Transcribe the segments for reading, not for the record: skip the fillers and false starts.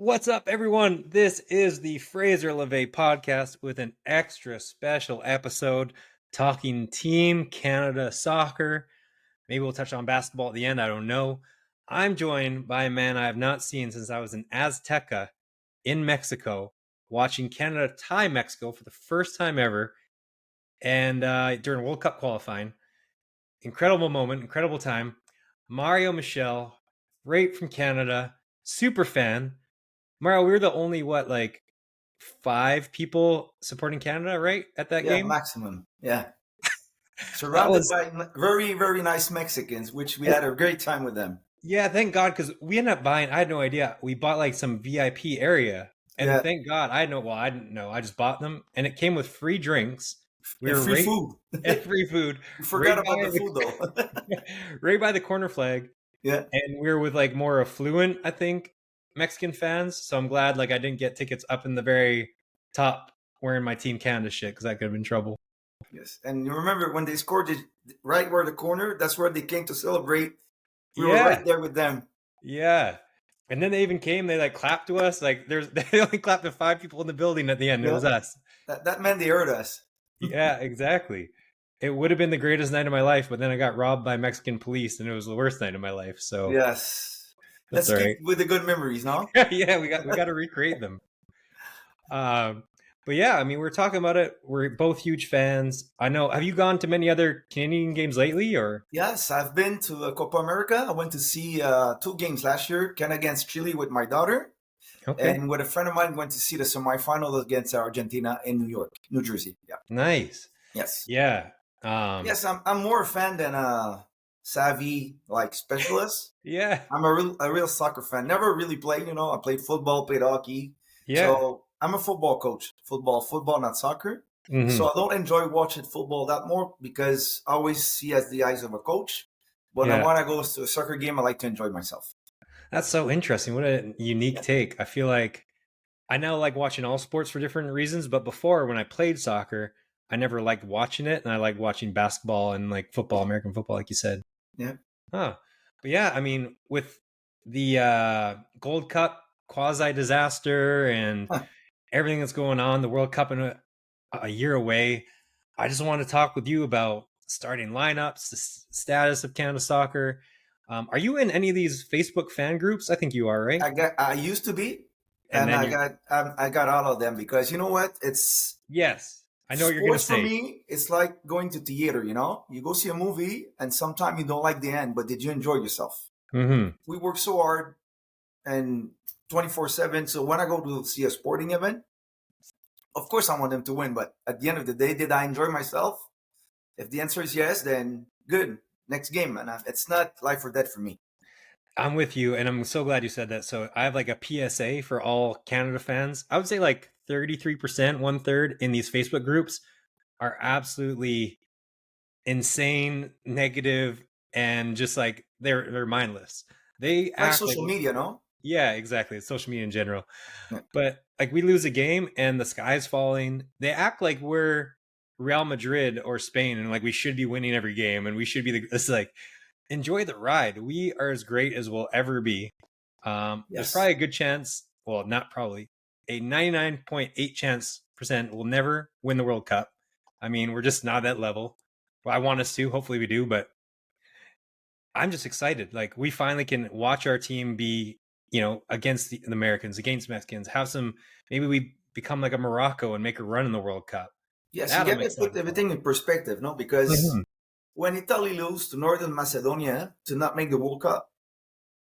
What's up, everyone? This is the Fraser podcast with an extra special episode talking Team Canada soccer. Maybe we'll touch on basketball at the end. I don't know. I'm joined by a man I have not seen since I was in Azteca in Mexico, watching Canada tie Mexico for the first time ever, and during World Cup qualifying. Incredible moment, incredible time. Mario Michel, right from Canada, super fan. Mario, we were the only like 5 people supporting Canada, right, at that Yeah, game. maximum. Yeah. That Surrounded was by very, very nice Mexicans, which we had a great time with them. Yeah, thank God, because we ended up buying. I had no idea. We bought like some VIP area, and Yeah. thank God I know. Well, I didn't know. I just bought them, and it came with free drinks. We And were free right food. at free food, We right forgot about by the food though. right by the corner flag, Yeah. and we were with like more affluent, I think, Mexican fans. So I'm glad like I didn't get tickets up in the very top wearing my Team Canada shit because I could have been in trouble. Yes. And you remember when they scored it right where the corner, that's where they came to celebrate. We were Yeah, right there with them. yeah. And then they even came. They like clapped to us. Like they only clapped to 5 people in the building at the end. It Yeah. was us. That meant they heard us. Yeah, exactly. It would have been the greatest night of my life, but then I got robbed by Mexican police, and it was the worst night of my life. So Yes. that's Let's all keep right. with the good memories, no? Yeah, we got to recreate them. Um, but yeah, I mean, we're talking about it. We're both huge fans. I know. Have you gone to many other Canadian games lately, or? Yes, I've been to Copa America. I went to see 2 games last year, Canada against Chile with my daughter. Okay, And with a friend of mine, went to see the semifinal against Argentina in New York, New Jersey. Yeah. nice. Yes. Yeah. Yes, I'm more a fan than a savvy like specialist. Yeah. I'm a real soccer fan. Never really played, I played football, played hockey. Yeah. So I'm a football coach. Football, not soccer. Hmm. So I don't enjoy watching football that more because I always see as the eyes of a coach. But when I Yeah. want to go to a soccer game, I like to enjoy myself. That's so interesting. What a unique Yeah. take. I feel like I now like watching all sports for different reasons, but before when I played soccer, I never liked watching it, and I liked watching basketball and like football, American football, like you said. Yeah. Huh. But yeah, I mean, with the Gold Cup quasi disaster and Huh. everything that's going on, the World Cup in a year away, I just want to talk with you about starting lineups, the status of Canada soccer. Are you in any of these Facebook fan groups? I think you are, right? I used to be, And and then I got all of them because you know what? It's yes, I know what you're gonna sports for say. me. It's like going to theater. You go see a movie, and sometimes you don't like the end, but did you enjoy yourself? Mm-hmm. We work so hard and 24/7. So when I go to see a sporting event, of course I want them to win. But at the end of the day, did I enjoy myself? If the answer is yes, then good. Next game, and it's not life or death for me. I'm with you, and I'm so glad you said that. So I have like a PSA for all Canada fans. I would say like 33%, 1/3 in these Facebook groups are absolutely insane, negative, and just like they're mindless. They Like act like social media, no? yeah, exactly. It's social media in general. Yeah. But like we lose a game and the sky's falling. They act like we're Real Madrid or Spain and like we should be winning every game and we should be it's like enjoy the ride. We are as great as we'll ever be. There's Yes. probably a good chance, well, not probably, a 99.8 chance percent we'll never win the World Cup. I mean, we're just not at that level. Well, I want us to. Hopefully we do, but I'm just excited. Like we finally can watch our team be, against the Americans, against Mexicans, have some, maybe we become like a Morocco and make a run in the World Cup. Yes, you That I'm got to put excited for. everything in perspective, no? Because Mhm. when Italy lose to Northern Macedonia to not make the World Cup,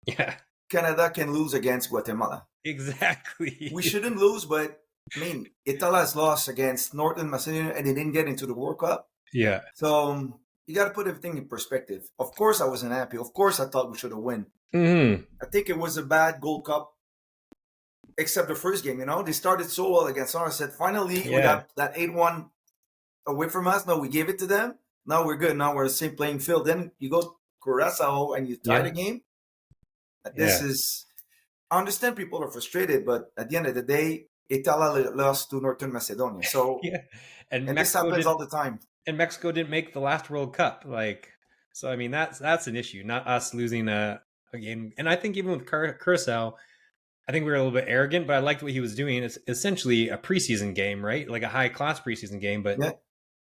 Yeah, Canada can lose against Guatemala. exactly. We shouldn't lose, but I mean, Italy has lost against Northern Macedonia and they didn't get into the World Cup. Yeah. So you got to put everything in perspective. Of course, I wasn't happy. Of course, I thought we should have won. Mm-hmm. I think it was a bad Gold Cup, except the first game. They started so well against us. I said, finally, we Yeah. got that 8-1 away from us. No, we gave it to them. Now we're good. Now we're the same playing field. Then you go to Curacao and you tie the game. This is, I understand people are frustrated, but at the end of the day, Italy lost to Northern Macedonia. So, Yeah. And and this Mexico happens didn't all the time. and Mexico didn't make the last World Cup. Like, so I mean that's an issue, not us losing a game. And I think even with Curacao, I think we were a little bit arrogant, but I liked what he was doing. It's essentially a preseason game, right? Like a high class preseason game, but Yeah.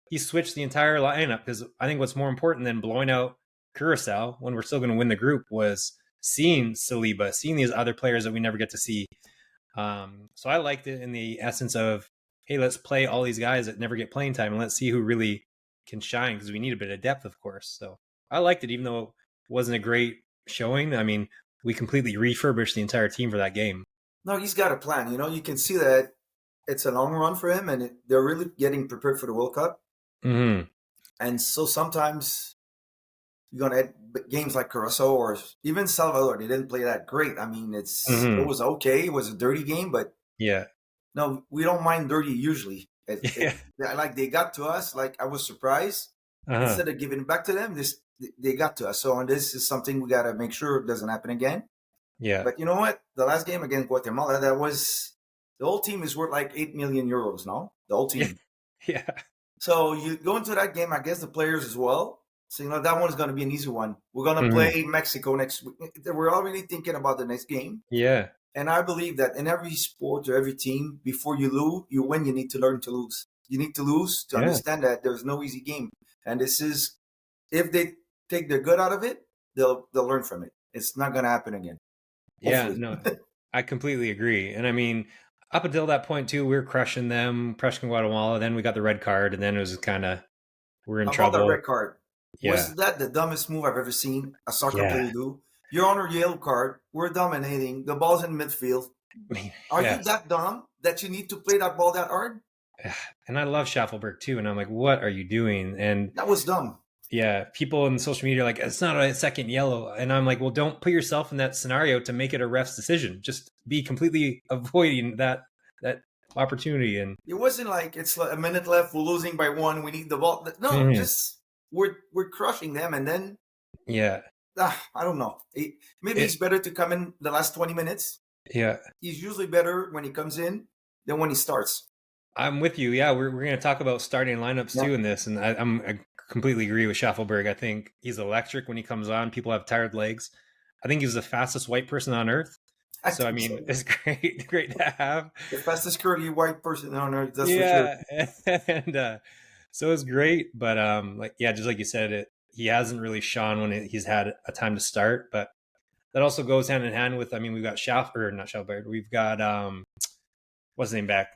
he switched the entire lineup because I think what's more important than blowing out Curacao when we're still going to win the group was seeing Saliba, seeing these other players that we never get to see. So I liked it in the essence of, hey, let's play all these guys that never get playing time and let's see who really can shine because we need a bit of depth, of course. So I liked it, even though it wasn't a great showing. I mean, we completely refurbished the entire team for that game. No, he's got a plan. You can see that it's a long run for him, and they're really getting prepared for the World Cup. Mm-hmm. And so sometimes you're gonna have games like Curacao or even Salvador. They didn't play that great. I mean, it Mm-hmm. was okay. It was a dirty game, but Yeah. no, we don't mind dirty usually. Yeah. Like they got to us. Like I was surprised. Uh-huh. Instead of giving it back to them, they got to us. So, and this is something we got to make sure it doesn't happen again. Yeah. But you know what? The last game against Guatemala, that was the whole team is worth like 8 million euros now. The whole Yeah. team. Yeah. So you go into that game, I guess the players as well. So that one's going to be an easy one. We're going to Mm-hmm. play Mexico next week. We're already thinking about the next game, Yeah. and I believe that in every sport or every team, before you win, you need to learn to lose. You need to lose to Yeah. understand that there's no easy game, and this is if they take the good out of it, they'll learn from it. It's not going to happen again. Yeah. Hopefully. No, I completely agree. And I mean, up until that point too, we were crushing them, crushing Guatemala. Then we got the red card, and then it was kind of we're in How about that trouble. red card? Yeah. Was that the dumbest move I've ever seen a soccer Yeah. player do? You're on a yellow card. We're dominating. The ball's in midfield. I mean, Are yeah. you that dumb that you need to play that ball that hard? And I love Schaffelberg too. And I'm like, what are you doing? And That was dumb. yeah, people in social media are like, it's not a second yellow. And I'm like, well, don't put yourself in that scenario to make it a ref's decision. Just be completely avoiding that opportunity. And It wasn't like it's like a minute left. We're losing by one. We need the ball. No, Mhm. just we're crushing them, and then Yeah, I don't know. Maybe it, it's better to come in the last 20 minutes. yeah, He's usually better when he comes in than when he starts. I'm with you. Yeah, we're going to talk about starting lineups Yeah, too in this. And I completely agree with Schaffelberg. I think he's electric when he comes on. People have tired legs. I think he's the fastest white person on earth. I So, I think mean, so. it's great to have. The fastest curly white person on earth. That's for sure. Yeah, and so it's great, but like yeah, just like you said, he hasn't really shone when he's had a time to start, but that also goes hand in hand with. I mean, we've got Schaff or not Schaffberg, we've got what's his name back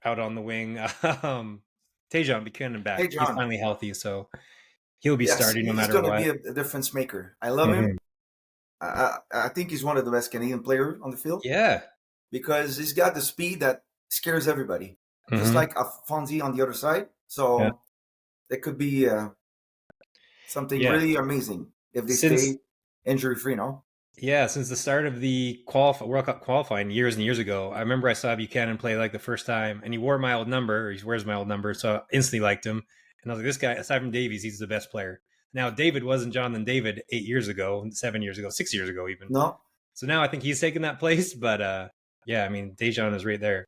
out on the wing, Tejan Buchanan Hey, back. He's John. finally healthy, so he'll be Yes, starting no he's matter going to be what. a difference maker. I love him. Hmm. I think he's one of the best Canadian players on the field Yeah. because he's got the speed that scares everybody, just Hmm. like Afonso on the other side. Yeah. So it could be something Yeah. really amazing if they Since stay injury free. No, Yeah, since the start of the World Cup qualifying years and years ago, I remember I saw Buchanan play like the first time, and he wore my old number, or he wears my old number, so I instantly liked him. And I was like, this guy, aside from Davies, he's the best player. Now, David wasn't Jonathan David 8 years ago, 7 years ago, 6 years ago, even. no, So now I think he's taken that place, but yeah, I mean, Dejan is right there.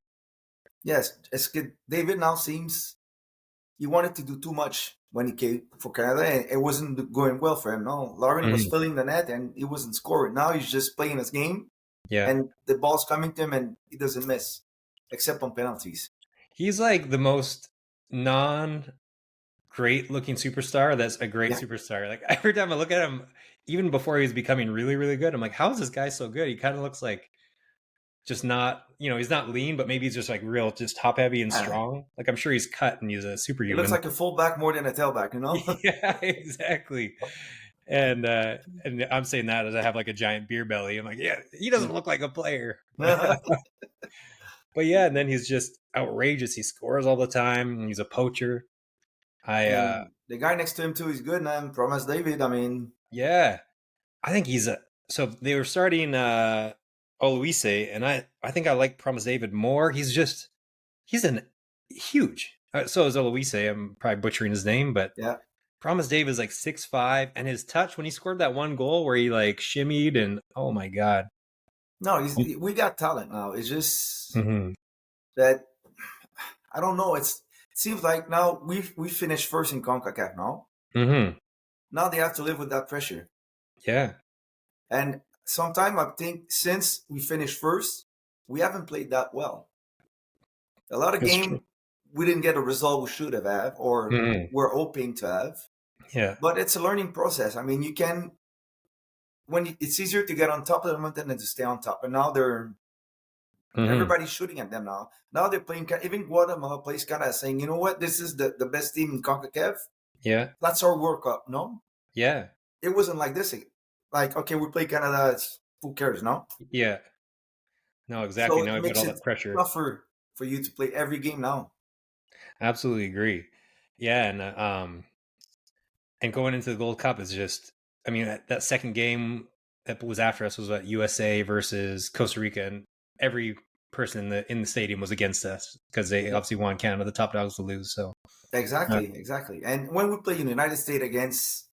yes, it's good. David now seems he wanted to do too much when he came for Canada, and it wasn't going well for him. No, Lauren was Mhm. filling the net, and he wasn't scoring. Now he's just playing his game, Yeah. and the ball's coming to him, and he doesn't miss, except on penalties. He's like the most non great looking superstar that's a great Yeah, superstar. Like every time I look at him, even before he was becoming really, really good, I'm like, how is this guy so good? He kind of looks like just not, he's not lean, but maybe he's just like real, just top heavy and uh, strong. Like I'm sure he's cut and he's a he looks superhuman. like a fullback more than a tailback. Yeah, exactly. And I'm saying that as I have like a giant beer belly. I'm like, yeah, he doesn't look like a player. But yeah, and then he's just outrageous. He scores all the time. He's a poacher. I And the guy next to him too is good, man. Promise David. I mean, Yeah, I think he's a. So they were starting Oluise, and I think I like Promise David more. He's an huge. So is Oluise. I'm probably butchering his name, but yeah. Promise David is like 6'5", and his touch when he scored that one goal where he like shimmied and oh my god. No, we got talent now. It's just Mm-hmm. that I don't know. It seems like now we finished first in Concacaf now. Mm-hmm. Now they have to live with that pressure. Yeah. And sometime I think since we finished first, we haven't played that well. A lot of It's true. game we didn't get a result we should have had or Mhm. we're hoping to have. Yeah. But it's a learning process. I mean, you can it's easier to get on top of the mountain than to stay on top. And now Mhm. everybody's shooting at them now. Now they're playing. Even Guatemala plays kind of saying, you know what, this is the best team in Concacaf. Yeah. That's our World Cup. No, Yeah. it wasn't like this. Like, okay, we play Canada. Who cares? No. Yeah. No, exactly. So Now it we've got makes all it that pressure. tougher for you to play every game now. Absolutely agree. Yeah, and going into the Gold Cup is just, I mean, that second game that was after us was what, USA versus Costa Rica, and every person in the stadium was against us because they Yeah. obviously want Canada, the top dogs, to lose. So Exactly. And when we play in the United States against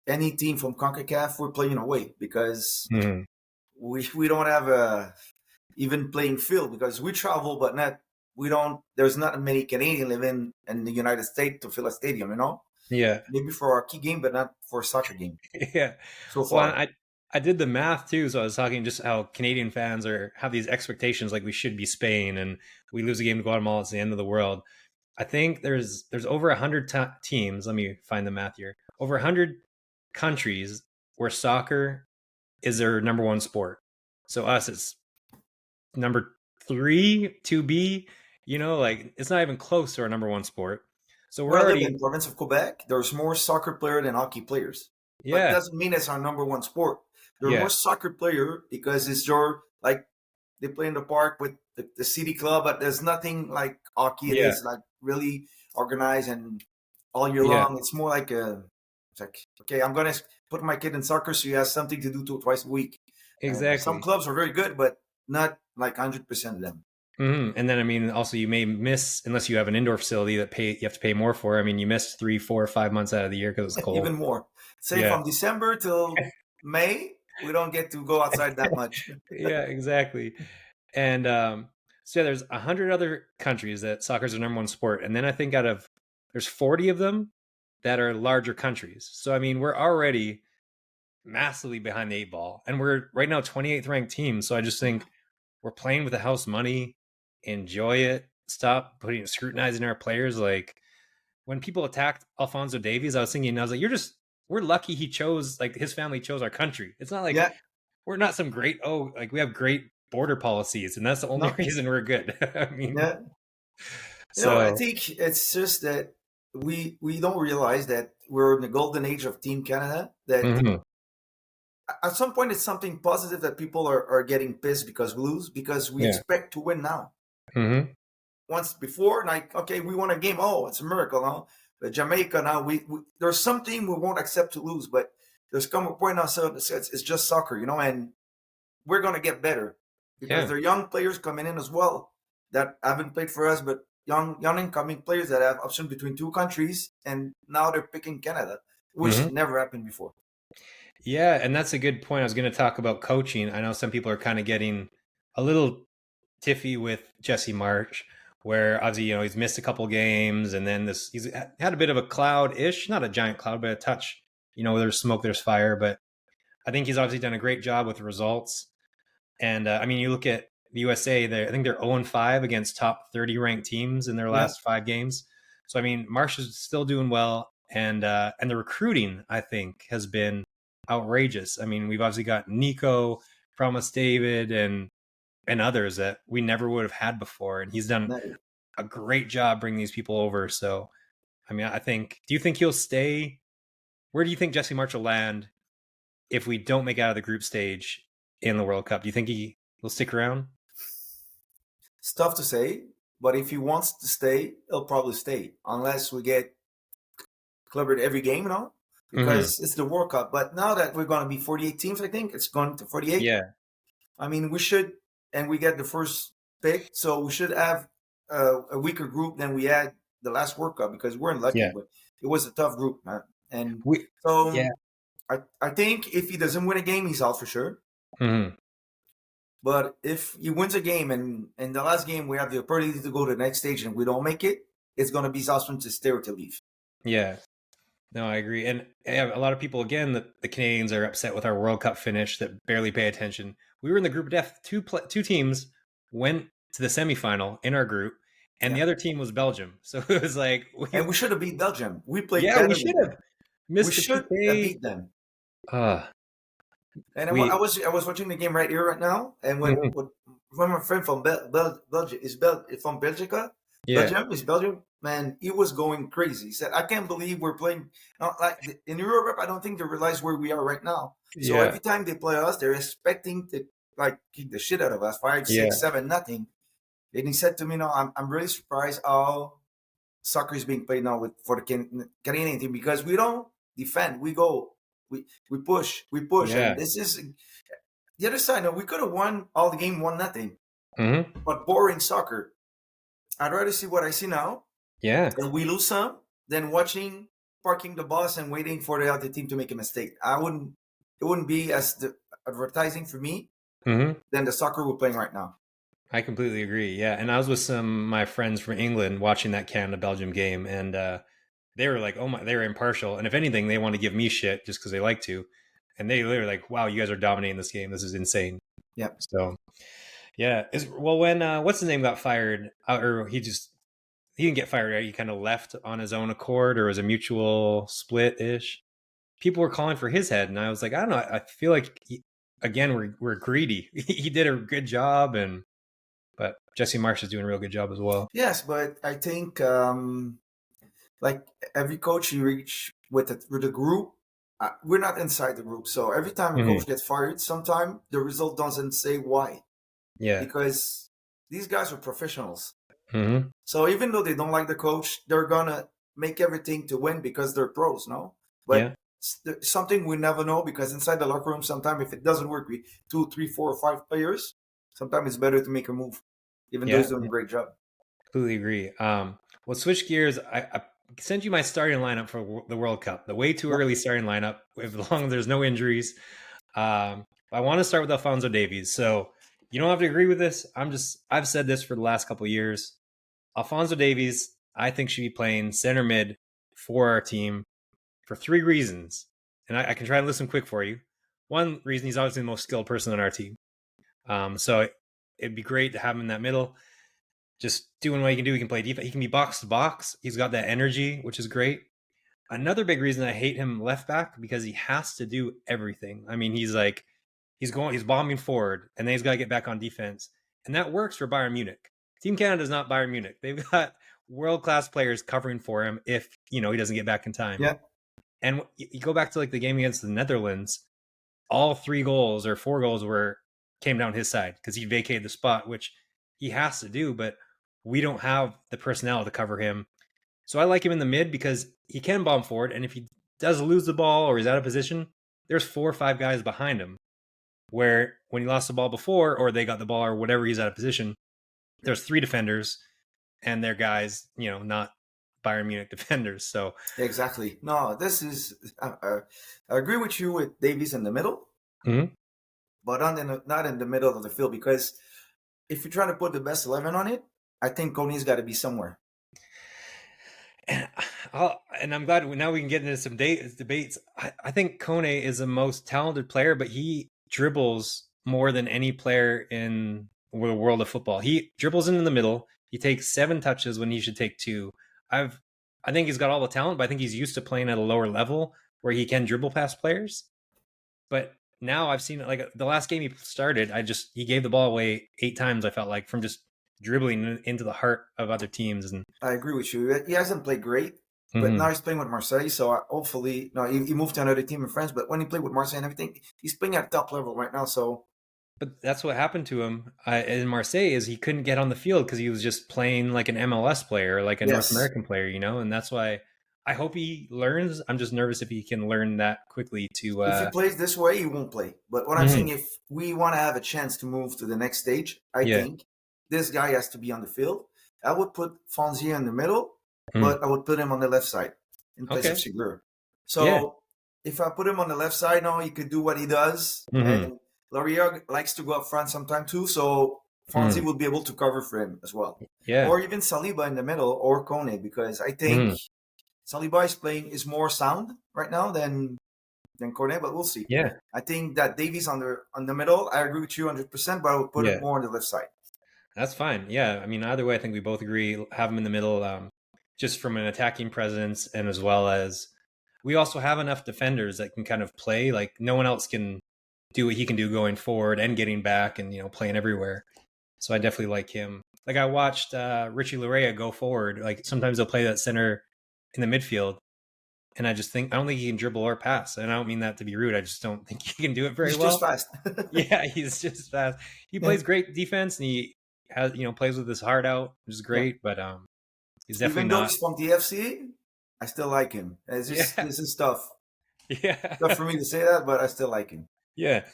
any team from CONCACAF, we're playing away because mhm. we don't have a even playing field because we travel, but not we don't. There's not many Canadians living in the United States to fill a stadium. You know, Yeah, maybe for our key game, but not for a soccer game yeah. so Well, far. I did the math too, so I was talking just how Canadian fans have these expectations like we should be Spain, and we lose a game to Guatemala, it's the end of the world. I think there's over 100 teams. Let me find the math here. Over 100 countries where soccer is their number one sport. So us, it's number three, two B. You know, like it's not even close to our number one sport. So we're Where I live in already, the province of Quebec, there's more soccer player than hockey players. But yeah, doesn't mean it's our number one sport. There are more yeah, soccer player because it's your like they play in the park with the city club, but there's nothing like hockey. It yeah, is like really organized and all year yeah, long. It's more like it's like okay, I'm gonna put my kid in soccer so he has something to do twice a week. And some exactly. clubs are very good, but not like 100% of them. And then I mean, also you may miss unless you have an indoor facility that you have to pay more for. I mean, you missed 3, 4, 5 months out of the year because it's cold. Even more. Say Yeah, from December till May, we don't get to go outside that much. yeah, exactly. And so yeah, there's 100 other countries that soccer is their number one sport, and then I think there's 40 of them that are larger countries. So I mean, we're already massively behind the eight ball, and we're right now 28th ranked team. So I just think we're playing with the house money. Enjoy it. Stop scrutinizing our players. Like when people attacked Alfonso Davies, I was thinking, I was like, we're lucky he chose, like his family chose our country. It's not like Yeah, we're not some great, like we have great border policies and that's the only no, reason we're good. I mean, yeah. I so think it's just that we don't realize that we're in the golden age of Team Canada. That mhm, at some point it's something positive that people are getting pissed because we lose because we yeah. expect to win now. Hmm. Once before, like okay, we won a game. Oh, it's a miracle, now. But Jamaica now, we there's something we won't accept to lose, but there's come a point now. So it's just soccer, and we're gonna get better because Yeah. there are young players coming in as well that haven't played for us, but young incoming players that have option between two countries, and now they're picking Canada, which Hmm. never happened before. Yeah. And that's a good point. I was going to talk about coaching. I know some people are kind of getting a little tiffy with Jesse March, where obviously, he's missed a couple games and then he's had a bit of a cloud ish, not a giant cloud, but a touch. There's smoke, there's fire. But I think he's obviously done a great job with results. And I mean, you look at the USA, I think they're 0-5 against top 30 ranked teams in their Yeah, last 5 games. So, I mean, Marsh is still doing well. And the recruiting, I think, has been outrageous. I mean, we've obviously got Nico, Promise David, and others that we never would have had before. And he's done never. a great job bringing these people over. So, I mean, do you think he'll stay? Where do you think Jesse March will land if we don't make it out of the group stage in the World Cup? Do you think he will stick around? It's tough to say, but if he wants to stay, he'll probably stay unless we get clubbered every game, Mm-hmm. because it's the World Cup. But now that we're going to be 48 teams, I think it's going to 48. Yeah. I mean, we should, and we get the first pick, so we should have a weaker group than we had the last World Cup because we're unlucky, Yeah. but it was a tough group, man. And We. Yeah. so I think if he doesn't win a game, he's out for sure. Mm-hmm. But if he wins a game and in the last game we have the opportunity to go to the next stage and we don't make it, it's going to be Southland to stay or to leave. Yeah. No, I agree. And a lot of people, again, the Canadians are upset with our World Cup finish that barely pay attention. We were in the group of death. Two teams went to the semifinal in our group, and Yeah. the other team was Belgium. So it was like, And we should have beat Belgium. We played yeah, we better should than them. have We missed the should have PK. beat them. Uh, And I we, was watching the game right here right now, and mhm. when my friend from Belgium is from Belgica, Yeah, Belgium, man, he was going crazy. He said, "I can't believe we're playing like in Europe. I don't think they realize where we are right now. So yeah, every time they play us, they're expecting to like kick the shit out of us, five, yeah, 6, 7, nothing." And he said to me, "No, I'm really surprised how soccer is being played now for the Canadian team because we don't defend. We go, we push, yeah. and this is the other side. No, we could have won all the game, 1-0, Hmm. but boring soccer. I'd rather see what I see now, Yeah. and we lose some, than watching parking the bus and waiting for the other team to make a mistake. I wouldn't. It wouldn't be as the advertising for me Hmm. than the soccer we're playing right now. I completely agree. Yeah. And I was with some of my friends from England watching that Canada Belgium game, and they were like, oh my, they were impartial. And if anything, they want to give me shit just because they like to. And they were like, wow, you guys are dominating this game. This is insane. Yeah. So, yeah. Well, when, what's his name got fired, or he didn't get fired, right? He kind of left on his own accord, or was a mutual split ish. People were calling for his head. And I was like, I don't know. I feel like, again, we're greedy. He did a good job. But Jesse Marsh is doing a real good job as well. Yes, but I think like every coach you reach with a group, we're not inside the group. So every time a Hmm. coach gets fired, sometime the result doesn't say why, Yeah. because these guys are professionals. Hmm. So even though they don't like the coach, they're gonna make everything to win because they're pros, no? Yeah. But something we never know because inside the locker room, sometimes if it doesn't work with 2, 3, 4, or 5 players, sometimes it's better to make a move, even though Yeah. he's doing a great job. Completely agree. Well, switch gears. I sent you my starting lineup for the World Cup. The way too Yep. early starting lineup, as long as there's no injuries. I want to start with Alfonso Davies. So you don't have to agree with this. I've said this for the last couple of years. Alfonso Davies, I think, should be playing center mid for our team for three reasons. And I can try to list them quick for you. One reason, he's obviously the most skilled person on our team. So it'd be great to have him in that middle, just doing what he can do. He can play defense. He can be box to box. He's got that energy, which is great. Another big reason I hate him left back because he has to do everything. I mean, he's bombing forward, and then he's got to get back on defense, and that works for Bayern Munich. Team Canada is not Bayern Munich. They've got world class players covering for him if he doesn't get back in time. Yeah. And you go back to like the game against the Netherlands, all 3 goals or 4 goals came down his side because he vacated the spot, which he has to do, but we don't have the personnel to cover him. So I like him in the mid because he can bomb forward, and if he does lose the ball or he's out of position, there's 4 or 5 guys behind him. Where when he lost the ball before, or they got the ball, or whatever, he's out of position, there's 3 defenders, and they're guys, not Bayern Munich defenders. So, Exactly. No, this is. I agree with you with Davies in the middle, mhm. but not in the middle of the field because if you're trying to put the best 11 on it, I think Coney's got to be somewhere. And, and I'm glad now we can get into some debates. I think Kone is the most talented player, but he dribbles more than any player in the world of football. He dribbles into the middle. He takes 7 touches when he should take 2. I think he's got all the talent, but I think he's used to playing at a lower level where he can dribble past players. But now I've seen it, like the last game he started, he gave the ball away 8 times. I felt like, from just dribbling into the heart of other teams. And I agree with you. He hasn't played great, but mhm. now he's playing with Marseille. So hopefully, no, he moved to another team in France. But when he played with Marseille and everything, he's playing at top level right now. So But that's what happened to him in Marseille is he couldn't get on the field because he was just playing like an MLS player, like a North yes, American player, and that's why I hope he learns. I'm just nervous if he can learn that quickly to. if he plays this way, he won't play. But what I'm saying, Mhm. if we want to have a chance to move to the next stage, I Yeah. think this guy has to be on the field. I would put Fonzie in the middle, Mm. but I would put him on the left side in place of Okay. Sigler. Yeah. So if I put him on the left side now, he could do what he does. Hmm. And Laria likes to go up front sometime too. So Fonzie Mm. will be able to cover for him as well. Yeah. Or even Saliba in the middle or Kone, because I think Hmm. Saliba is more sound right now than Cornet, but we'll see. Yeah. I think that Davies on the middle. I agree with you 100%, but I would put it more on the left side. That's fine. Yeah, I mean, either way, I think we both agree. Have him in the middle, just from an attacking presence, and as well as we also have enough defenders that can kind of play. Like no one else can do what he can do going forward and getting back, and playing everywhere. So I definitely like him. Like I watched Richie Larea go forward. Like sometimes they'll play that center in the midfield, and I don't think he can dribble or pass. And I don't mean that to be rude. I just don't think he can do it very He's well. just fast. Yeah, he's just fast. He Yeah. plays great defense, and he has plays with his heart out, which is great. But he's definitely Even though not. he's from the FC, I still like him. It's just Yeah, this is tough. yeah, Tough for me to say that, but I still like him. yeah.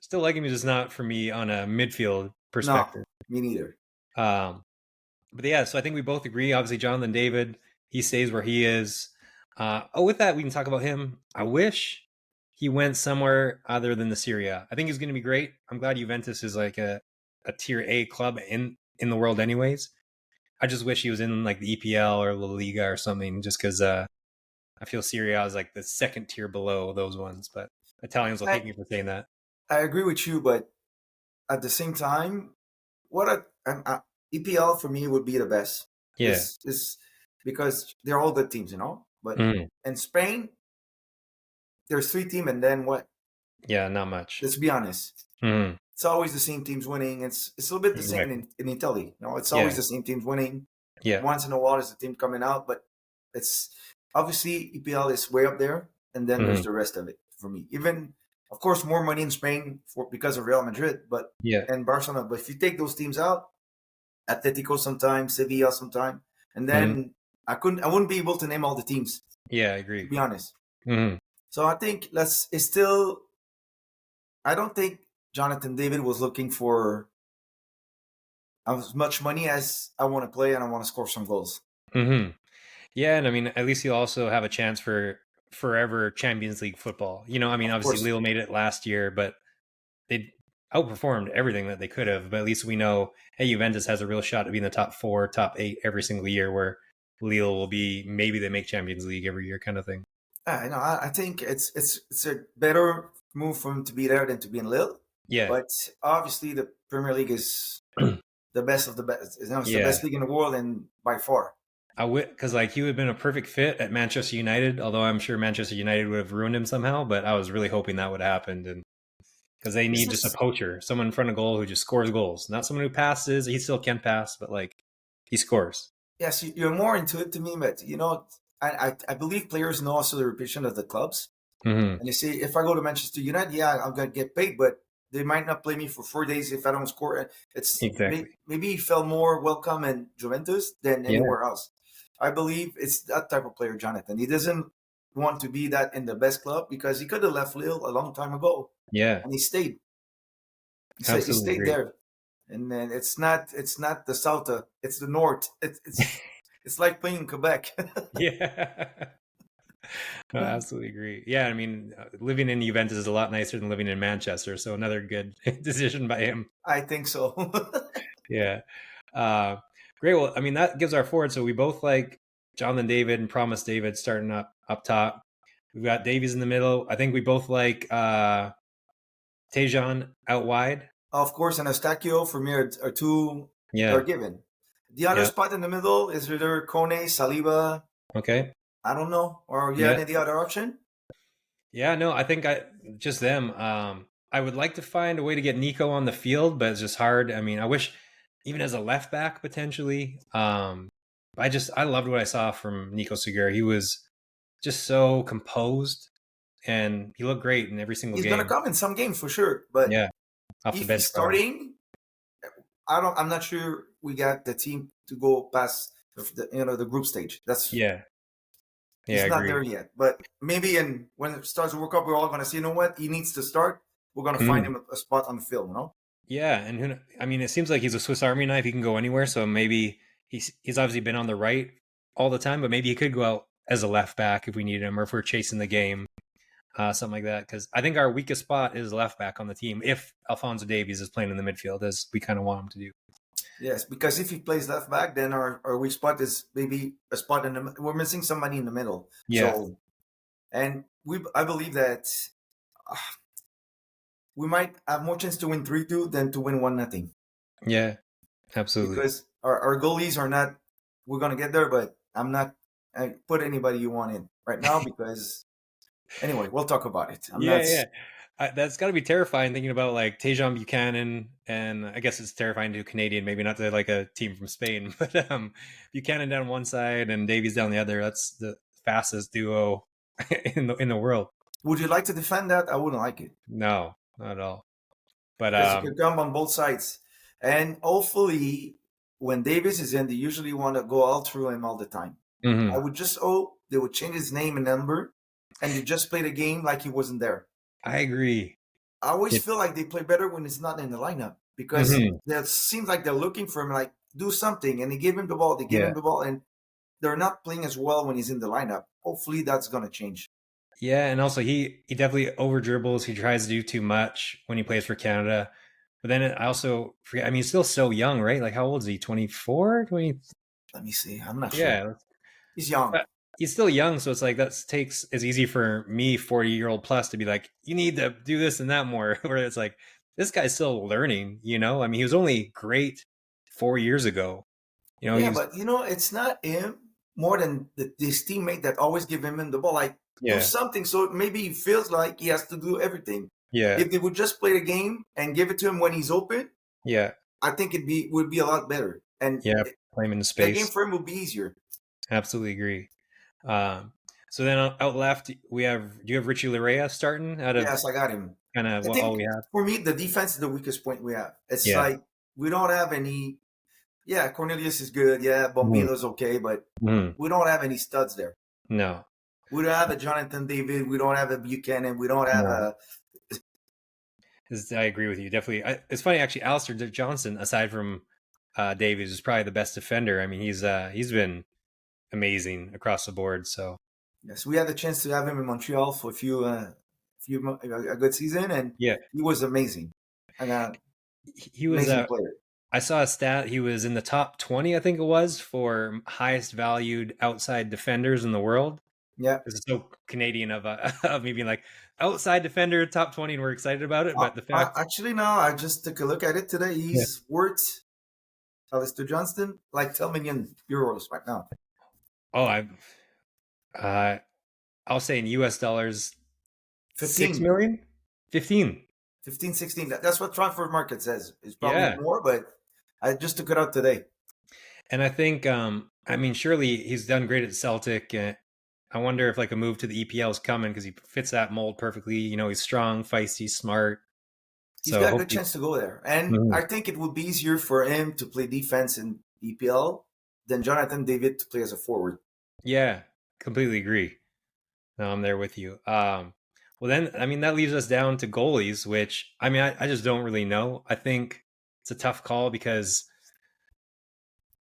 Still like him. He's just not for me on a midfield No, perspective. me neither. But yeah, so I think we both agree. Obviously, Jonathan David, he stays where he is. With that, we can talk about him. I wish he went somewhere other than the Serie A. I think he's going to be great. I'm glad Juventus is like a tier A club in the world, anyways. I just wish he was in like the EPL or La Liga or something, just because I feel Serie A is like the second tier below those ones. But Italians will hate me for saying that. I agree with you, but at the same time, EPL for me would be the best. Yeah. Is because they're all good teams, But in Spain, there's 3 teams, and then what? Yeah, not much. Let's be honest. It's always the same teams winning. It's a little bit the same in Italy. It's always the same teams winning. Yeah. Once in a while, there's a team coming out, but it's obviously EPL is way up there, and then there's the rest of it for me. Even, of course, more money in Spain because of Real Madrid, but and Barcelona. But if you take those teams out, Atletico sometimes, Sevilla sometimes, and then I wouldn't be able to name all the teams. Yeah, I agree. To be honest. So I think I don't think Jonathan David was looking for as much money as I want to play and I want to score some goals. Yeah, and I mean, at least he'll also have a chance for forever Champions League football. I mean, obviously Lille made it last year, but they outperformed everything that they could have. But at least we know, hey, Juventus has a real shot to be in the top 4, top 8 every single year, where Lille will be, maybe they make Champions League every year kind of thing. I think it's a better move for him to be there than to be in Lille. Yeah. But obviously the Premier League is the best of the best. It's the best league in the world, and by far. Because he would have been a perfect fit at Manchester United, although I'm sure Manchester United would have ruined him somehow. But I was really hoping that would happen, and because they need just a poacher, someone in front of goal who just scores goals, not someone who passes. He still can pass, but he scores. Yes, you're more into it to me, but I believe players know also the reputation of the clubs, and they say if I go to Manchester United, I'm gonna get paid, but they might not play me for 4 days if I don't score. It's maybe he felt more welcome in Juventus than anywhere else. I believe it's that type of player, Jonathan. He doesn't want to be that in the best club because he could have left Lille a long time ago. Yeah, and he stayed. He stayed there, and then it's not the south, it's the north. It's like playing in Quebec. Yeah. I absolutely agree. Yeah, I mean, living in Juventus is a lot nicer than living in Manchester, so another good decision by him. I think so. Yeah. Great. Well, I mean, that gives our forward. So we both like Jonathan David and Promise David starting up top. We've got Davies in the middle. I think we both like Tejan out wide. Of course, and Eustachio for me are two are given. The other spot in the middle is either Kone, Saliba. Okay. I don't know. Or any other option? Yeah, no, I think just them. I would like to find a way to get Nico on the field, but it's just hard. I mean, I wish even as a left back potentially. I loved what I saw from Nico Segura. He was just so composed, and he looked great in every single game. He's gonna come in some games for sure, but off the bench starting, I'm not sure we got the team to go past the group stage. That's he's not there yet. But maybe when it starts to work up, we're all gonna see. You know what? He needs to start. We're gonna find him a spot on the field. Yeah, and it seems like he's a Swiss Army knife. He can go anywhere. So maybe he's obviously been on the right all the time, but maybe he could go out as a left back if we needed him, or if we're chasing the game, something like that. Because I think our weakest spot is left back on the team if Alphonso Davies is playing in the midfield, as we kind of want him to do. Yes, because if he plays left back, then our weak spot is maybe a spot in the. We're missing somebody in the middle. Yeah, So, and I believe that uh, we might have more chance to win 3-2 than to win 1-0, yeah, absolutely. because our goalies are not. We're gonna get there, but I'm not. Put anybody you want in right now, because anyway, we'll talk about it. I'm Yeah, not. yeah. That's got to be terrifying thinking about like Tejan Buchanan, and I guess it's terrifying to a Canadian, maybe not to like a team from Spain, but Buchanan down one side and Davies down the other. That's the fastest duo in the world. Would you like to defend that? I wouldn't like it, No, not at all. But because it could come on both sides, and hopefully, when Davis is in, they usually want to go all through him all the time. I mhm. would just hope they would change his name and number, and they just play the game like he wasn't there. I agree. I always It, feel like they play better when he's not in the lineup, because mhm. it seems like they're looking for him, like do something, and they give him the ball, they give him Yeah, the ball, and they're not playing as well when he's in the lineup. Hopefully, that's gonna change. yeah, and also he definitely over dribbles. He tries to do too much when he plays for Canada. But then I also forget. I mean, he's still so young, right? Like, how old is he? 24, 20? Let me see. I'm not sure. Yeah, He's young. but he's still young, so it's like that takes it's easy for me, 40-year-old plus, to be like, you need to do this and that more. Where it's like, this guy's still learning. I mean, he was only great 4 years ago. He Yeah, was. but it's not him more than his teammate that always give him the ball. Like, do Yeah, something, so maybe he feels like he has to do everything. yeah, If they would just play the game and give it to him when he's open, yeah, I think would be a lot better, and yeah. Play him in that game space. for him would be easier. Absolutely agree. Um, so then out left, we have. Do you have Richie Larea starting out of Yes, I got him. kind of I what all think we have? for me, the defense is the weakest point we have. It's Yeah. like we don't have any. Yeah, Cornelius is good. Yeah, Mhm. Bombilo's okay, but Mhm. we don't have any studs there. No, We don't have a Jonathan David. We don't have a Buchanan. We don't have no. a. I agree with you. Definitely. It's funny actually. Alistair Johnson, aside from Davies, is probably the best defender. I mean, he's been amazing across the board. So Yes, we had the chance to have him in Montreal for a good season, and yeah, he was amazing. And he was. amazing player. I saw a stat. He was in the top 20, I think it was, for highest valued outside defenders in the world. Yeah. This is so Canadian of of me being like outside defender top 20, and we're excited about it. But the fact, Actually, now I just took a look at it today. yeah. He's worth Alistair Johnston like 10 million euros right now. Oh, uh, I'll say in US dollars, 6 15, million, 15. 15, 16. That's what transfer market says. It's probably Yeah. more, but I just took it out today. And I think, I mean, surely he's done great at Celtic. I wonder if like a move to the EPL is coming because he fits that mold perfectly. He's strong, feisty, smart. He's So got a good hopefully, chance to go there. And mhm. I think it would be easier for him to play defense in EPL than Jonathan David to play as a forward. Yeah, completely agree. No, I'm there with you. Well, then, I mean, that leaves us down to goalies, which I mean, I just don't really know. I think it's a tough call because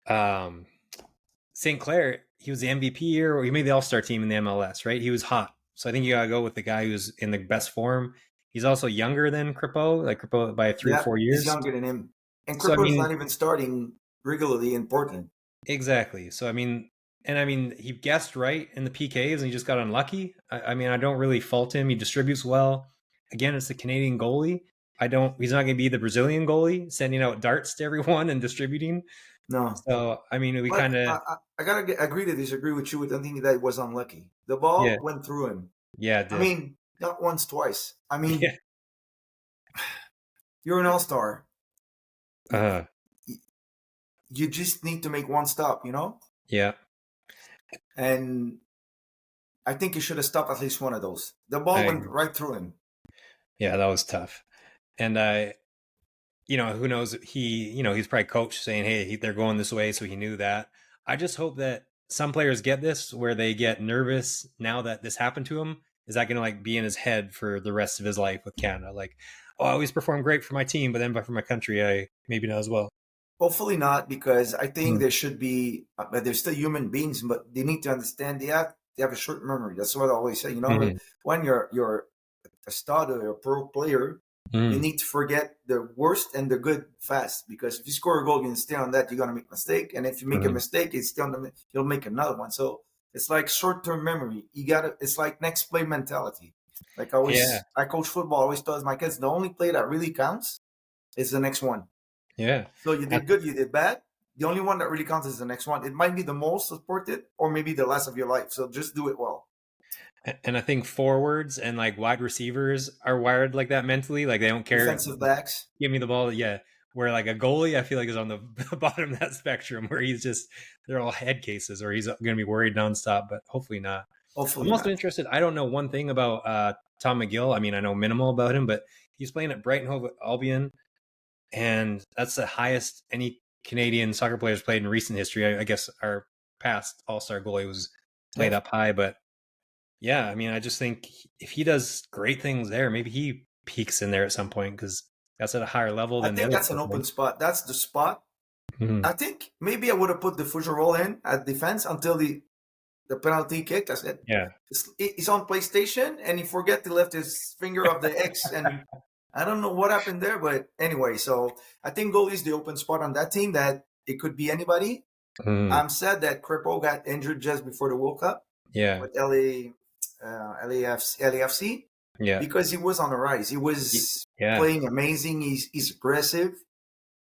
um, St. Clair, he was the MVP year, or he made the All Star team in the MLS, right? He was hot. So I think you got to go with the guy who's in the best form. He's also younger than Kripo, like Kripo by three or Yeah, four he's years. younger than him. And So, I Kripo's mean, not even starting regularly in Portland. exactly. So, I mean, he guessed right in the PKs and he just got unlucky. I mean, I don't really fault him. He distributes well. Again, it's the Canadian goalie. He's not going to be the Brazilian goalie sending out darts to everyone and distributing. No. So, I mean, we But kind of, I gotta agree to disagree with you with the thing that he was unlucky. The yeah, ball went through him. yeah, it I did. mean, not once, twice. I mean, Yeah. you're an all-star. Uh, You just need to make one stop, you know? yeah, And I think he should have stopped at least one of those. The ball I went agree. right through him. Yeah, that was tough. And who knows? He's probably coached saying, "Hey, they're going this way," so he knew that. I just hope that some players get this, where they get nervous now that this happened to him. Is that going to like be in his head for the rest of his life with Canada? Like, oh, I always perform great for my team, but then for my country, I maybe not as well. Hopefully not, because I think Mm-hmm. there should be, but they're still human beings, but they need to understand they have a short memory. That's what I always say. You know, Mm-hmm. when you're a star or a pro player, You Mm. need to forget the worst and the good fast, because if you score a goal, you're gonna stay on that. You're gonna make a mistake, and if you make a mistake, it's still you'll make another one. So it's like short-term memory. You gotta. It's like next play mentality. Like Yeah. I coach football. I always tells my kids the only play that really counts is the next one. Yeah. So you did good, you did bad. The only one that really counts is the next one. It might be the most supported, or maybe the last of your life. So just do it well. And I think forwards and like wide receivers are wired like that mentally. Like they don't care. Defensive backs. Give me the ball. Yeah. Where like a goalie, I feel like is on the bottom of that spectrum where he's just, they're all head cases or he's going to be worried nonstop, but hopefully not. I'm Hopefully also not. interested. I don't know one thing about Tom McGill. I mean, I know minimal about him, but he's playing at Brighton Hove Albion, and that's the highest any Canadian soccer players played in recent history. I guess our past All-Star goalie was played Yeah. up high, but yeah, I mean, I just think if he does great things there, maybe he peaks in there at some point because that's at a higher level I than the think other that's people an open playing. spot. That's the spot. Mm-hmm. I think maybe I would have put the Fuja roll in at defense until the penalty kick. I said Yeah. he's on PlayStation and he forget to lift his finger off the X, and I don't know what happened there, but anyway. So I think goalie is the open spot on that team. That it could be anybody. Mm-hmm. I'm sad that Kripo got injured just before the World Cup Yeah. with LAFC Yeah. because he was on the rise. He was Yeah. playing amazing. He's aggressive.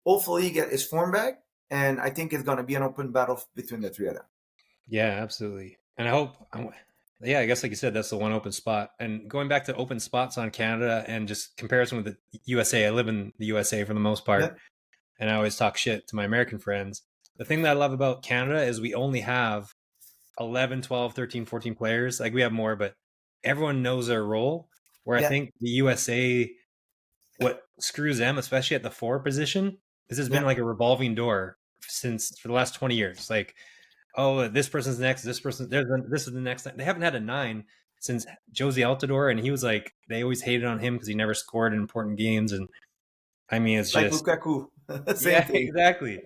Hopefully, he get his form back, and I think it's going to be an open battle between the three of them. Yeah, absolutely. And I hope, yeah, I guess like you said, that's the one open spot. And going back to open spots on Canada and just comparison with the USA, I live in the USA for the most part, Yeah, and I always talk shit to my American friends. The thing that I love about Canada is we only have 11, 12, 13, 14 players. Like we have more, but everyone knows their role. Where I yeah, think the USA, what screws them, especially at the forward position, is it's been yeah. like a revolving door since for the last 20 years. Like, oh, this person's next, this is the next. They haven't had a 9 since Josie Altidore, and he was like, they always hated on him because he never scored in important games. And I mean, it's Like just, Lukaku, same yeah, thing. exactly.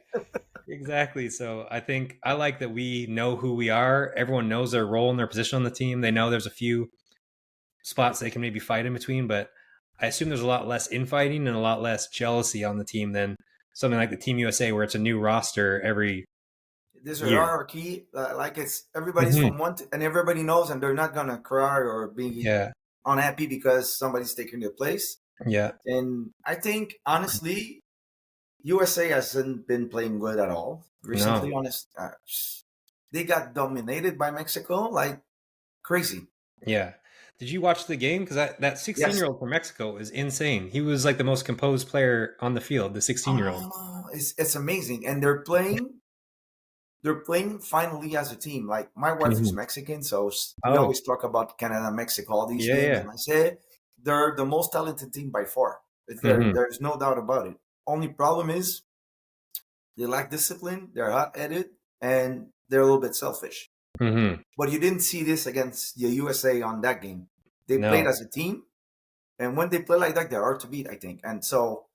Exactly. So I think I like that we know who we are. Everyone knows their role and their position on the team. They know there's a few spots they can maybe fight in between, but I assume there's a lot less infighting and a lot less jealousy on the team than something like the Team USA where it's a new roster every There's a year. hierarchy. Like it's everybody's Mm-hmm. from and everybody knows, and they're not gonna cry or be Yeah. unhappy because somebody's taking their place. Yeah. And I think honestly, USA hasn't been playing good at all recently. No. Honest, they got dominated by Mexico like crazy. Yeah. Did you watch the game? Because that Yes. 16-year-old from Mexico is insane. He was like the most composed player on the field, the 16-year-old. Oh, it's amazing, and they're playing finally as a team. Like my wife is Mm-hmm. Mexican, so we Oh, always talk about Canada, Mexico, all these yeah, games, yeah. and I say they're the most talented team by far. Mm-hmm. There's no doubt about it. Only problem is they lack discipline, they're hot-headed, and they're a little bit selfish. Mm-hmm. But you didn't see this against the USA on that game. They played No. as a team, and when they play like that, they're hard to beat, I think. And so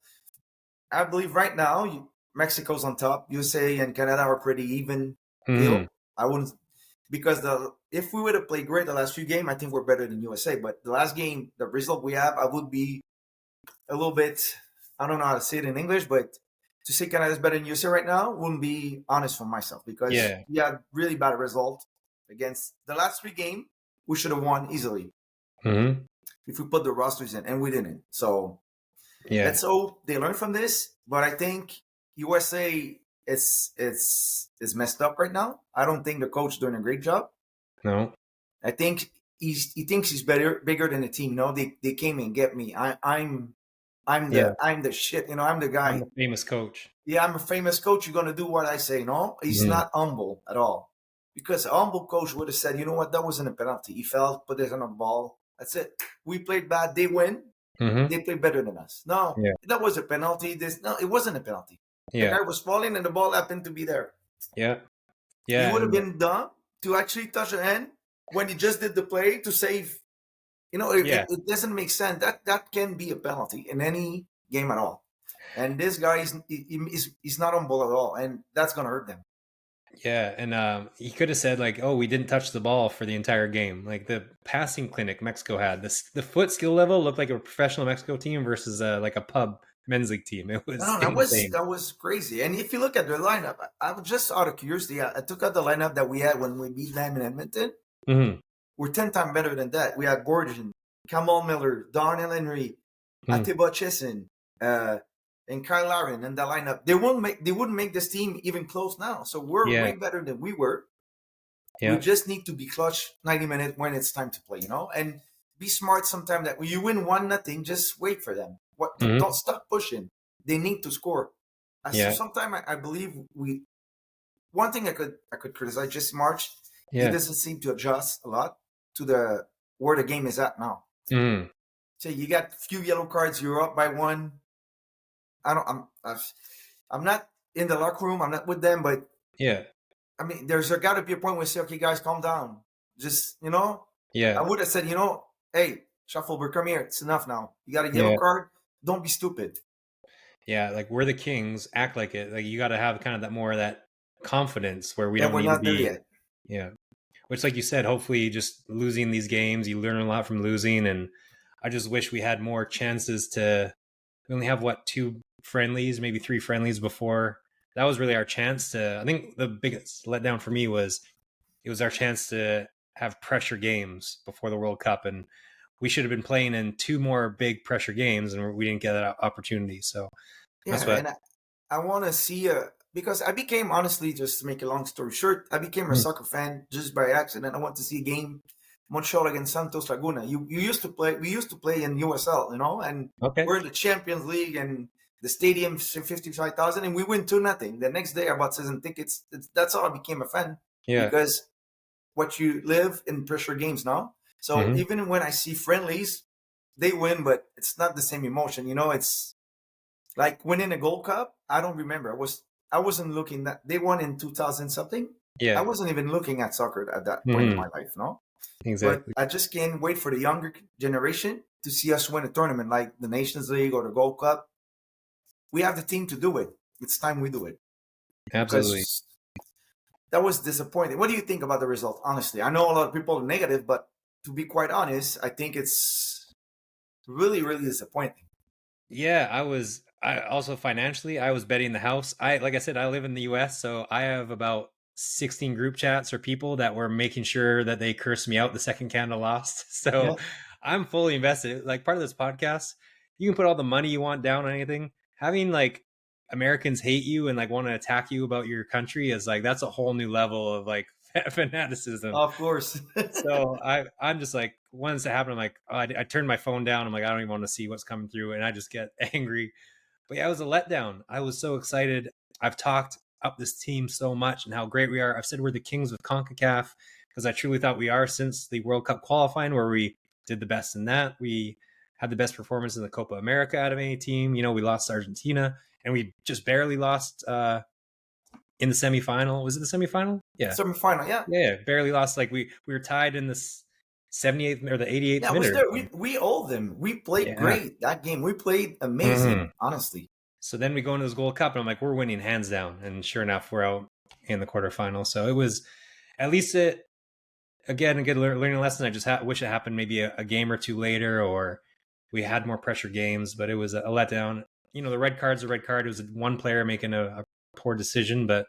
I believe right now Mexico's on top. USA and Canada are pretty even Mm-hmm. keel. I wouldn't because the if we would have played great the last few games, I think we're better than USA. But the last game, the result we have, I would be a little bit. I don't know how to say it in English, but to say Canada's better than USA right now wouldn't be honest for myself because Yeah. we had really bad result against the last three games. We should have won easily Mm-hmm. if we put the rosters in, and we didn't. So Yeah. let's hope they learn from this. But I think USA is messed up right now. I don't think the coach doing a great job. No. I think he thinks he's bigger than the team. No, they came and get me. Yeah. I'm the shit. I'm the I'm guy. the famous coach. Yeah, I'm a famous coach. You're gonna do what I say. No, he's Mm-hmm. not humble at all. Because a humble coach would have said, you know what, that wasn't a penalty. He fell, put it on a ball. That's it. We played bad. They win. Mm-hmm. They play better than us. No, Yeah. that was a penalty. No, it wasn't a penalty. The Yeah. guy was falling and the ball happened to be there. Yeah. He Yeah. would have And been dumb to actually touch a hand when he just did the play to save. yeah. It doesn't make sense. That can be a penalty in any game at all. And this guy he's not humble at all, and that's gonna hurt them. Yeah, and he could have said like, "Oh, we didn't touch the ball for the entire game." Like the passing clinic Mexico had, the foot skill level looked like a professional Mexico team versus like a pub men's league team. It was No, insane. that was crazy. And if you look at their lineup, I was just out of curiosity. I took out the lineup that we had when we beat them in Edmonton. Mm-hmm. We're 10 times better than that. We had Gordon, Kamal Miller, Darnell Henry, Mm-hmm. Atiba Chesson, and Kyle Laren in that lineup. They wouldn't make this team even close now. So we're Yeah, way better than we were. We yeah, just need to be clutch 90 minutes when it's time to play, and be smart sometimes that when you win 1-0, just wait for them. mm-hmm. Don't stop pushing. They need to score. So Yeah, sometimes I believe one thing I could criticize just March, he yeah. doesn't seem to adjust a lot to the where the game is at now. Mm-hmm. So you got a few yellow cards, you're up by one. I don't I'm not in the locker room, I'm not with them, but Yeah, I mean, there's got to be a point where you say, okay, guys, calm down. Just, I yeah, would have said, hey, Shuffleberg, come here. It's enough now. You got a yellow yeah, card. Don't be stupid. yeah. Like we're the Kings, act like it. Like you got to have kind of that more of that confidence where we And don't we're need to not there be. yet. Yeah. Which, like you said, hopefully just losing these games, you learn a lot from losing. And I just wish we had more chances to. We only have what, two friendlies, maybe three friendlies before. That was really our chance to. I think the biggest letdown for me was it was our chance to have pressure games before the World Cup, and we should have been playing in two more big pressure games, and we didn't get that opportunity. So Yeah, that's what. and I want to see because I became, honestly, just to make a long story short, I became a Mm. soccer fan just by accident. I went to see a game, Montreal against Santos Laguna. You used to play, we used to play in USL, and Okay. we're in the Champions League, and the stadium's 55,000, and we win 2-0. The next day I bought season tickets. That's how I became a fan, Yeah. because what you live in pressure games now. So Hmm. even when I see friendlies, they win, but it's not the same emotion. It's like winning a Gold Cup. I don't remember. I wasn't looking that they won in 2000 something. I Yeah. wasn't even looking at soccer at that point in Hmm. my life, no. But Exactly. I just can't wait for the younger generation to see us win a tournament like the Nations League or the Gold Cup. We have the team to do it. It's time we do it, Absolutely. because that was disappointing. What do you think about the result? Honestly, I know a lot of people are negative, but to be quite honest, I think it's really, really disappointing. Yeah, I was. I also financially, I was betting the house. Like I said, I live in the U.S., so I have about 16 group chats or people that were making sure that they cursed me out the second Canada lost. So Yeah, I'm fully invested. Like part of this podcast, you can put all the money you want down on anything. Having like Americans hate you and like want to attack you about your country is like that's a whole new level of like fanaticism. of course. So I'm just like once it happened, I'm like, oh, I turned my phone down. I'm like, I don't even want to see what's coming through, and I just get angry. But yeah, it was a letdown. I was so excited. I've talked up this team so much and how great we are. I've said we're the kings with CONCACAF because I truly thought we are since the World Cup qualifying, where we did the best in that. We had the best performance in the Copa America out of any team. We lost to Argentina, and we just barely lost in the semifinal. Was it the semifinal? Yeah, Semi-final, yeah. yeah, barely lost. Like we were tied in the 78th or the 88th Yeah, I was minute or there. We something. we owe them. We played Yeah. great that game. We played Hmm. amazing, honestly. So then we go into this Gold Cup, and I'm like, we're winning hands down. And sure enough, we're out in the quarterfinal. So it was at least a good learning lesson. I just wish it happened maybe a game or two later, or we had more pressure games. But it was a letdown. The red card's a red card. It was one player making a poor decision, but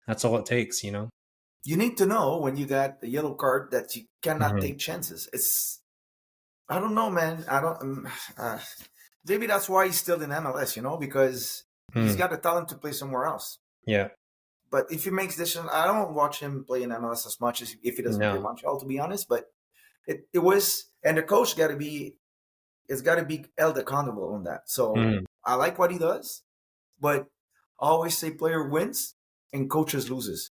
that's all it takes. You need to know when you got a yellow card that you cannot Hmm. take chances. I don't know, man. I don't. Maybe that's why he's still in MLS, because he's Hmm. got the talent to play somewhere else. Yeah. But if he makes this, I don't watch him play in MLS as much as if he doesn't play No. Montreal, to be honest. But it was, and the coach got to be held accountable on that. So Hmm. I like what he does, but I always say player wins and coaches loses.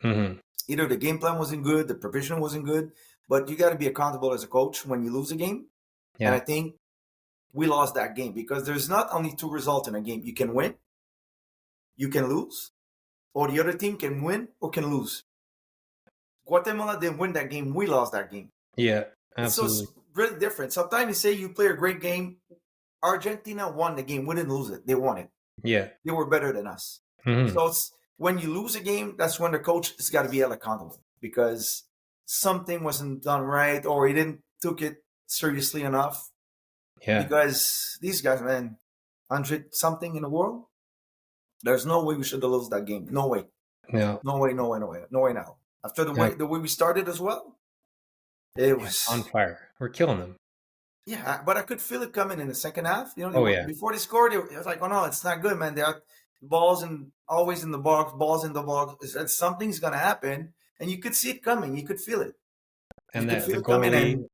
Hmm. Either the game plan wasn't good, the provision wasn't good, but you got to be accountable as a coach when you lose a game. And Yeah. I think we lost that game because there's not only two results in a game. You can win, you can lose, or the other team can win or can lose. Guatemala didn't win that game. We lost that game. Yeah. It's Absolutely. really different. Sometimes you say you play a great game. Argentina won the game. We didn't lose it. They won it. Yeah. They were better than us. Hmm. So when you lose a game, that's when the coach has got to be held accountable because something wasn't done right or he didn't took it seriously enough. Yeah. Because these guys, man, 100 something in the world, there's no way we should have lost that game. No way. No. No way, no way, no way. No way now. After the Yeah. way we started as well, it Yeah. was On fire. We're killing them. yeah, but I could feel it coming in the second half. You know, Oh, yeah. before they scored, it was like, oh no, it's not good, man. They are balls and always in the box, balls in the box. Something's gonna happen, and you could see it coming. You could feel it. You And could the feel it coming, and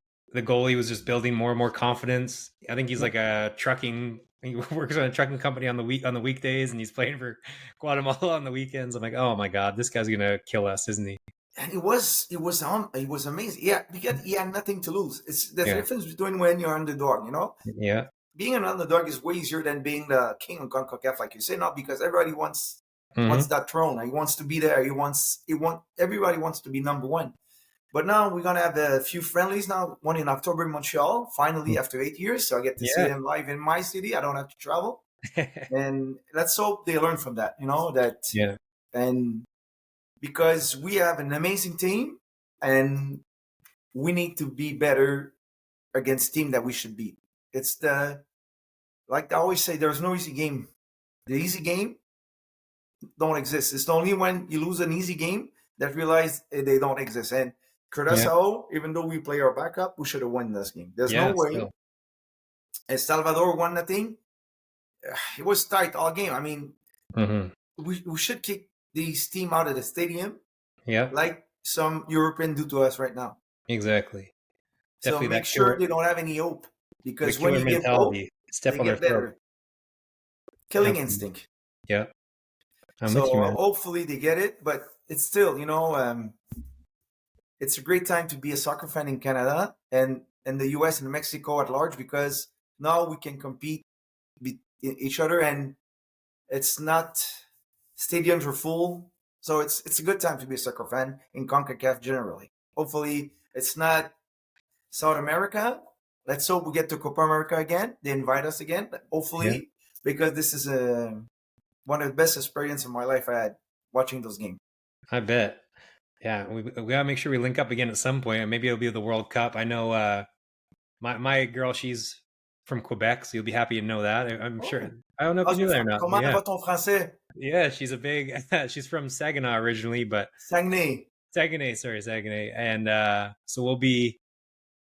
goalie was just building more and more confidence. I think he's like he works on a trucking company on the weekdays, and he's playing for Guatemala on the weekends. I'm like, oh my god, this guy's gonna kill us, isn't he? and it was amazing. Yeah, because he had nothing to lose. It's the Yeah. difference between when you're underdog. You know, Yeah. being an underdog is way easier than being the king of CONCACAF, like you say. Not because everybody wants Mhm. that throne. He wants to be there. Everybody wants to be number one. But now we're gonna have a few friendlies now. One in October in Montreal, finally after 8 years. So I get to see Yeah. them live in my city. I don't have to travel, and let's hope they learn from that. You know that. Yeah. And because we have an amazing team, and we need to be better against team that we should beat. It's like I always say, there's no easy game. The easy game don't exist. It's only when you lose an easy game that realize they don't exist. And Curaçao, even though we play our backup, we should have won this game. There's no way. Still. El Salvador won the thing. It was tight all game. I mean, Mhm. we should kick this team out of the stadium Yeah. like some European do to us right now. Exactly. So Definitely make that sure they don't have any hope. Because when killer you give hope, mentality. Step they on their get throat. better. Killing Absolutely. instinct. Yeah. I'm So with you, man. hopefully they get it, but it's still, it's a great time to be a soccer fan in Canada and the US and Mexico at large because now we can compete with each other and it's not stadiums are full. So it's a good time to be a soccer fan in CONCACAF generally. Hopefully it's not South America. Let's hope we get to Copa America again. They invite us again. Hopefully, because this is one of the best experiences of my life I had watching those games. I bet. Yeah, we gotta make sure we link up again at some point. Maybe it'll be the World Cup. I know my girl, she's from Quebec, so you'll be happy to know that. I'm sure. I don't know if you knew that or not. Comment Yeah. va ton français? Yeah, she's a big. She's from Saginaw originally, but Saguenay. Saguenay, and so we'll be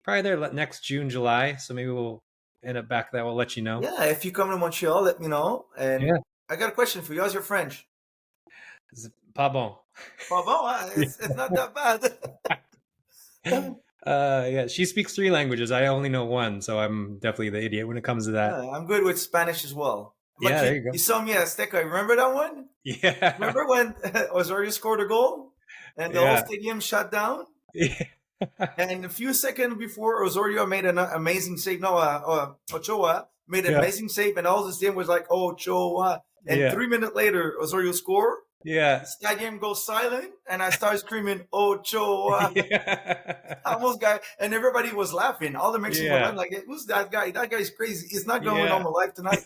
probably there next June, July. So maybe we'll end up back there. We'll let you know. Yeah, if you come to Montreal, let me know. And I got a question for you. How's your French? Pas bon. Pas bon, huh? It's not that bad. Yeah, she speaks 3 languages. I only know 1, so I'm definitely the idiot when it comes to that. I'm good with Spanish as well. But yeah, there you go. You saw me at Azteca. Remember that one? Yeah. Remember when Osorio scored a goal and the whole stadium shut down? Yeah. And a few seconds before, Osorio made an amazing save. No, Ochoa made an amazing save, and all the stadium was like, Ochoa. And 3 minutes later, Osorio scored. Yeah. The stadium goes silent, and I started screaming, Ochoa. I almost got, and everybody was laughing. All the Mexicans were laughing, like, who's that guy? That guy's crazy. He's not going on my life tonight.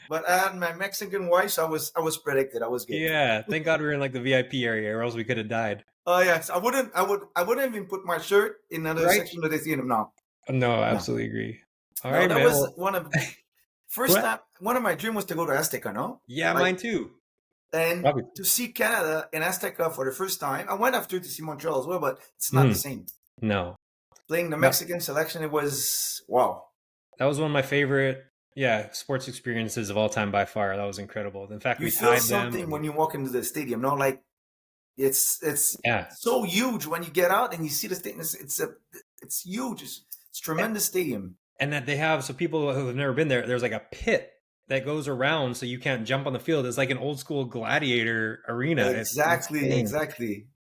But I had my Mexican wife, so I was predicted. I was good. Yeah, thank God we were in like the VIP area, or else we could have died. Oh yes, I wouldn't even put my shirt in another section of the stadium now. No, absolutely agree. All right, that man. was one of first time. One of my dreams was to go to Azteca. No. Yeah, mine too. And to see Canada in Azteca for the first time, I went after to see Montreal as well, but it's not the same. No. Playing the Mexican selection, it was wow. That was one of my favorite, sports experiences of all time by far. That was incredible. In fact, we feel something when you walk into the stadium. No, like it's so huge when you get out and you see the stadium. It's huge. It's tremendous stadium. And that they have, so people who have never been there, there's like a pit that goes around so you can't jump on the field. It's like an old school gladiator arena. Exactly.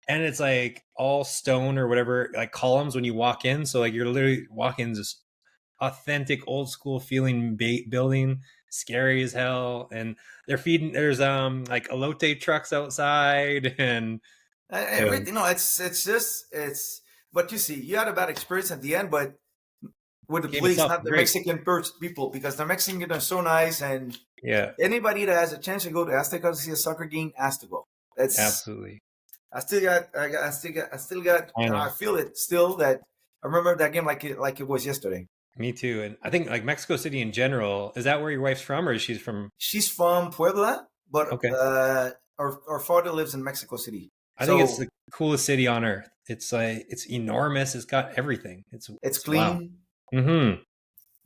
And it's like all stone or whatever, like columns when you walk in. So like you're literally walking this authentic old school feeling building, scary as hell. And there's like elote trucks outside and everything. No, it's but you see, you had a bad experience at the end, but with the police, not the Mexican people, because the Mexicans are so nice, and anybody that has a chance to go to Azteca to see a soccer game has to go. That's Absolutely. I and know. I feel it still. That I remember that game like it was yesterday. Me too. And I think like Mexico City in general, is that where your wife's from or is she from? She's from Puebla, but Okay. our father lives in Mexico City. I think it's the So coolest city on earth. It's like it's enormous. It's got everything. it's It's wow. clean. Mm-hmm.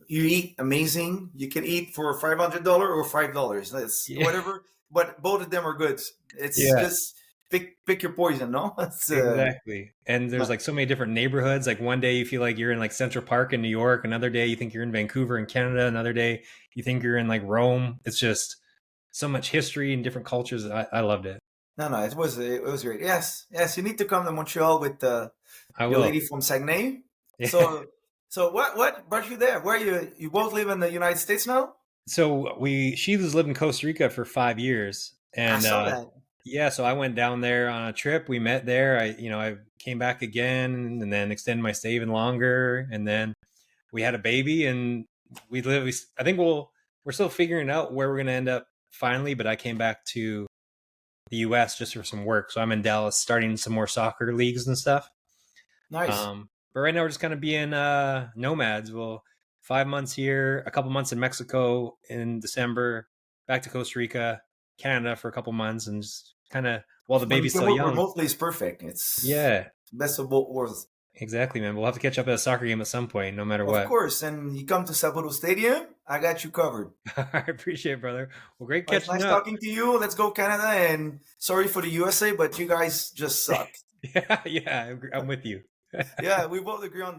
You eat amazing. You can eat for $500 or $5. That's Yeah. whatever. But both of them are good. It's Yeah. just pick your poison, no? It's Exactly. And there's no, like so many different neighborhoods. Like one day you feel like you're in like Central Park in New York. Another day you think you're in Vancouver in Canada. Another day you think you're in like Rome. It's just so much history and different cultures. I loved it. no. It was great. Yes, yes. You need to come to Montreal with I your lady will. from Saguenay. Yeah. So what brought you there? Where you both live in the United States now? So she was lived in Costa Rica for 5 years, I and saw that. yeah, so I went down there on a trip. We met there. I came back again, and then extended my stay even longer, and then we had a baby, and we live. I think we're still figuring out where we're gonna end up finally. But I came back to the U.S. just for some work, so I'm in Dallas, starting some more soccer leagues and stuff. Nice. But right now we're just kind of being nomads. Well, 5 months here, a couple months in Mexico in December, back to Costa Rica, Canada for a couple months, and just kind of while the When you baby's can still work young. remotely, is perfect. It's Yeah, best of both worlds. exactly, man. We'll have to catch up at a soccer game at some point, no matter Of what. course, and you come to Saputo Stadium, I got you covered. I appreciate it, brother. Well, great Well, it's catching nice up. talking to you. Let's go Canada, and sorry for the USA, but you guys just suck. Yeah, yeah, I'm with you. Yeah, we both agree on